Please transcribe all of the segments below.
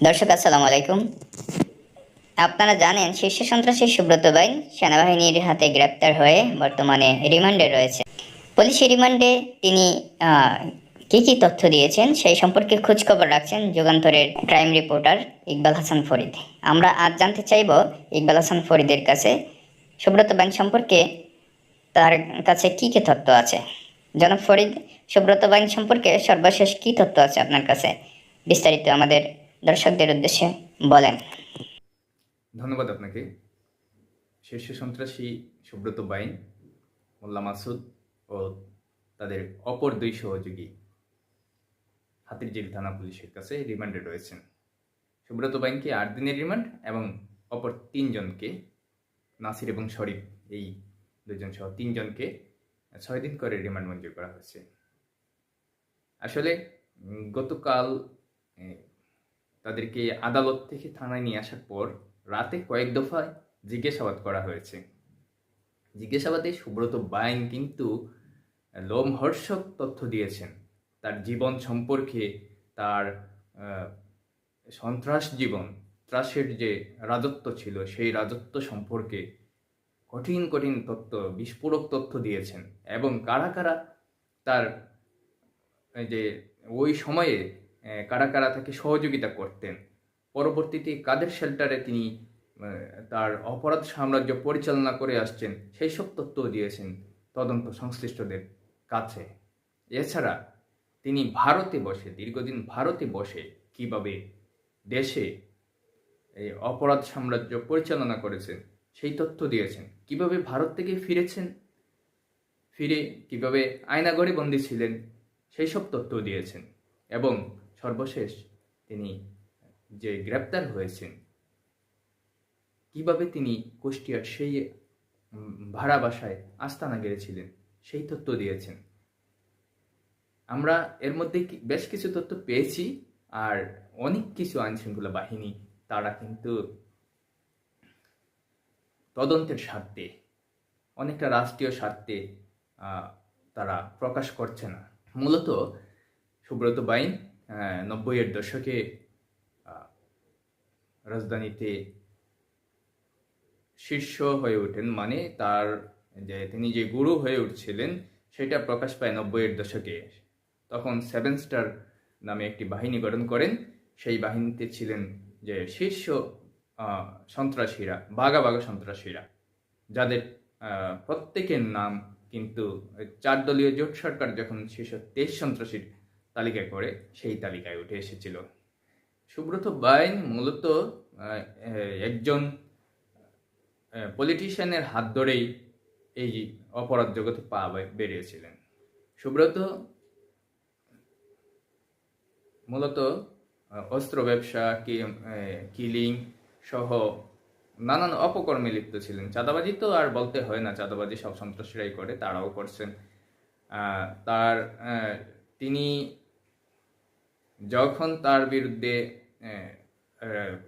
দর্শক আসসালামু আলাইকুম। আপনারা জানেন শীর্ষ সন্ত্রাসী সুব্রত বাইন সেনাবাহিনীর হাতে গ্রেপ্তার হয়ে বর্তমানে রিমান্ডে রয়েছে। পুলিশি রিমান্ডে তিনি কি কি তথ্য দিয়েছেন সেই সম্পর্কে খোঁজখবর রাখছেন যুগান্তরের ক্রাইম রিপোর্টার ইকবাল হাসান ফরিদ। আমরা আজ জানতে চাইব ইকবাল হাসান ফরিদের কাছে সুব্রত বাইন সম্পর্কে তার কাছে কি কি তথ্য আছে। জনাব ফরিদ, সুব্রত বাইন সম্পর্কে সর্বশেষ কি তথ্য আছে আপনার কাছে, বিস্তারিত আমাদের দর্শকদের উদ্দেশ্যে বলেন। ধন্যবাদ আপনাকে। শীর্ষ সন্ত্রাসী সুব্রত বাইন, মোল্লা মাসুদ ও তাদের অপর দুই সহযোগী হাতিরঝিল থানা পুলিশের কাছে রিমান্ডে রয়েছেন। সুব্রত বাইনকে ৮ দিনের রিমান্ড এবং অপর তিনজনকে, নাসির এবং শরীফ, এই দুজন সহ তিনজনকে ৬ দিন করে রিমান্ড মঞ্জুর করা হয়েছে। আসলে গতকাল তাদেরকে আদালত থেকে থানায় নিয়ে আসার পর রাতে কয়েক দফায় জিজ্ঞাসাবাদ করা হয়েছে। জিজ্ঞাসাবাদে সুব্রত বাইন কিন্তু লোমহর্ষক তথ্য দিয়েছেন তার জীবন সম্পর্কে, তার ত্রাসের যে রাজত্ব ছিল সেই রাজত্ব সম্পর্কে কঠিন কঠিন তথ্য, বিস্ফোরক তথ্য দিয়েছেন। এবং কারা কারা তার যে ওই সময়ে কারা কারা তাকে সহযোগিতা করতেন, পরবর্তীতে কাদের শেল্টারে তিনি তার অপরাধ সাম্রাজ্য পরিচালনা করে আসছেন, সেই সব তথ্যও দিয়েছেন তদন্ত সংশ্লিষ্টদের কাছে। এছাড়া তিনি দীর্ঘদিন ভারতে বসে কিভাবে দেশে এই অপরাধ সাম্রাজ্য পরিচালনা করেছেন সেই তথ্য দিয়েছেন। কিভাবে ভারত থেকে ফিরে কিভাবে আয়নাঘরে বন্দী ছিলেন সেই সব তথ্য দিয়েছেন। এবং সর্বশেষ তিনি যে গ্রেপ্তার হয়েছেন, কিভাবে তিনি কুষ্টিয়ার সেই ভাড়া বাসায় আস্তানা গেড়েছিলেন সেই তথ্য দিয়েছেন। আমরা এর মধ্যে বেশ কিছু তথ্য পেয়েছি। আর অনেক কিছু আইনশৃঙ্খলা বাহিনী তারা কিন্তু তদন্তের স্বার্থে, অনেকটা রাষ্ট্রীয় স্বার্থে তারা প্রকাশ করছে না। মূলত সুব্রত বাইন ৯০-এর দশকে রাজধানীতে শীর্ষ হয়ে ওঠেন, মানে তার তিনি যে গুরু হয়ে উঠছিলেন সেটা প্রকাশ পায় ৯০-এর দশকে। তখন 7 স্টার নামে একটি বাহিনী গঠন করেন। সেই বাহিনীতে ছিলেন যে শীর্ষ সন্ত্রাসীরা, বাঘা বাঘা সন্ত্রাসীরা, যাদের প্রত্যেকের নাম কিন্তু 4 দলীয় জোট সরকার যখন শীর্ষ 23 সন্ত্রাসীর তালিকা করে সেই তালিকায় উঠে এসেছিল। সুব্রত বাইন মূলত একজন পলিটিশিয়ানের হাত ধরেই এই অপরাধ জগতে পা বেরিয়েছিলেন। সুব্রত মূলত অস্ত্র ব্যবসা, কিলিং সহ নানান অপকর্মে লিপ্ত ছিলেন। চাঁদাবাজি তো আর বলতে হয় না, চাঁদাবাজি সব সন্ত্রাসীরাই করে, তারাও করছেন। তিনি যখন তার বিরুদ্ধে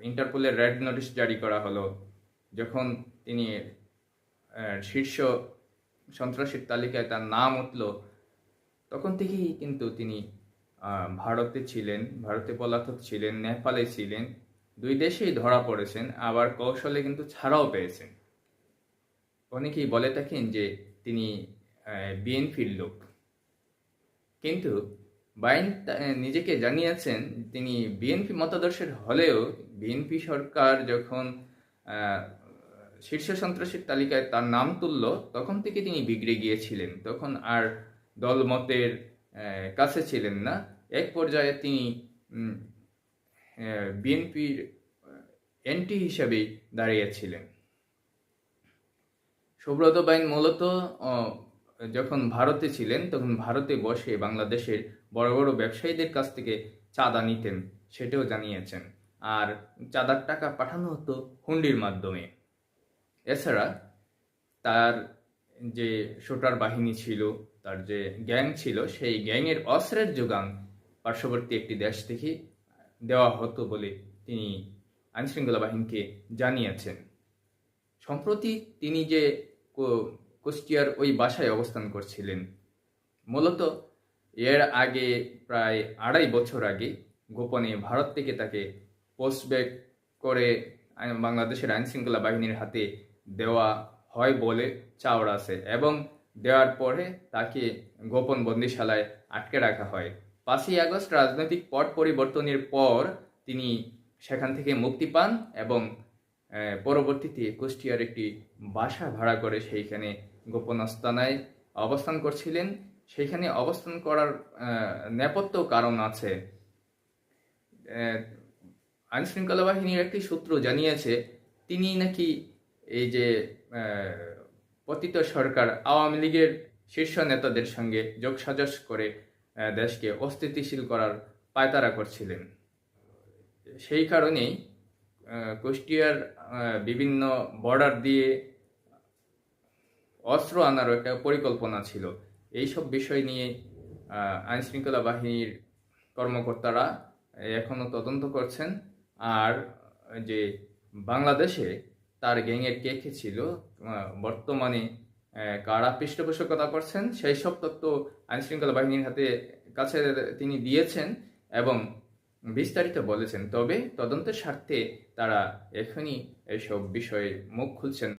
ইন্টারপোলের রেড নোটিশ জারি করা হলো, যখন তিনি শীর্ষ সন্ত্রাসীর তালিকায় তার নাম উঠল, তখন থেকেই কিন্তু তিনি ভারতে ছিলেন, ভারতে পলাতক ছিলেন, নেপালে ছিলেন, দুই দেশেই ধরা পড়েছেন, আবার কৌশলে কিন্তু ছাড়াও পেয়েছেন। অনেকেই বলে থাকেন যে তিনি বিএনপির লোক, কিন্তু বাইন নিজেকে জানিয়েছেন তিনি বিএনপি মতাদর্শের হলেও বিএনপি সরকার যখন শীর্ষ সন্ত্রাসীর তালিকায় তার নাম তুলল তখন থেকে তিনি বিগড়ে গিয়েছিলেন, তখন আর দলমতের কাছে ছিলেন না। এক পর্যায়ে তিনি বিএনপির এন্টি হিসাবেই দাঁড়িয়েছিলেন। সুব্রত বাইন মূলত যখন ভারতে ছিলেন তখন ভারতে বসে বাংলাদেশের বড় বড় ব্যবসায়ীদের কাছ থেকে চাঁদা নিতেন, সেটাও জানিয়েছেন। আর চাঁদার টাকা পাঠানো হতো হুন্ডির মাধ্যমে। এছাড়া তার যে শুটার বাহিনী ছিল, তার যে গ্যাং ছিল, সেই গ্যাংয়ের অস্ত্রের যোগান পার্শ্ববর্তী একটি দেশ থেকে দেওয়া হতো বলে তিনি আইনশৃঙ্খলা বাহিনীকে জানিয়েছেন। সম্প্রতি তিনি যে কুষ্টিয়ার ওই বাসায় অবস্থান করছিলেন, মূলত এর আগে প্রায় 2.5 বছর আগে গোপনে ভারত থেকে তাকে পোস্ট ব্যাক করে বাংলাদেশের আইন শৃঙ্খলা বাহিনীর হাতে দেওয়া হয় বলে চাওয়া আছে, এবং দেওয়ার পরে তাকে গোপন বন্দিশালায় আটকে রাখা হয়। 5ই আগস্ট রাজনৈতিক পট পরিবর্তনের পর তিনি সেখান থেকে মুক্তি পান এবং পরবর্তীতে কুষ্টিয়ার একটি বাসা ভাড়া করে সেইখানে গোপন আস্তানায় অবস্থান করছিলেন। সেইখানে অবস্থান করার নেপথ্য কারণ আছে। আইন শৃঙ্খলা বাহিনীর একটি সূত্র জানিয়েছে তিনি নাকি এই যে পতিত সরকার আওয়ামী লীগের শীর্ষ নেতাদের সঙ্গে যোগসাজশ করে দেশকে অস্থিতিশীল করার পায়তারা করছিলেন। সেই কারণেই কুষ্টিয়ার বিভিন্ন বর্ডার দিয়ে অস্ত্র আনারও একটা পরিকল্পনা ছিল। এইসব বিষয় নিয়ে আইন শৃঙ্খলা বাহিনীর কর্মকর্তারা এখনো তদন্ত করছেন। আর যে বাংলাদেশে তার গ্যাংয়ের কে কে ছিল, বর্তমানে কারা পৃষ্ঠপোষকতা করছেন, সেই সব তথ্য আইন শৃঙ্খলা বাহিনীর কাছে তিনি দিয়েছেন এবং বিস্তারিত বলেছেন। তবে তদন্তের স্বার্থে তারা এখনই এসব বিষয়ে মুখ খুলছেন।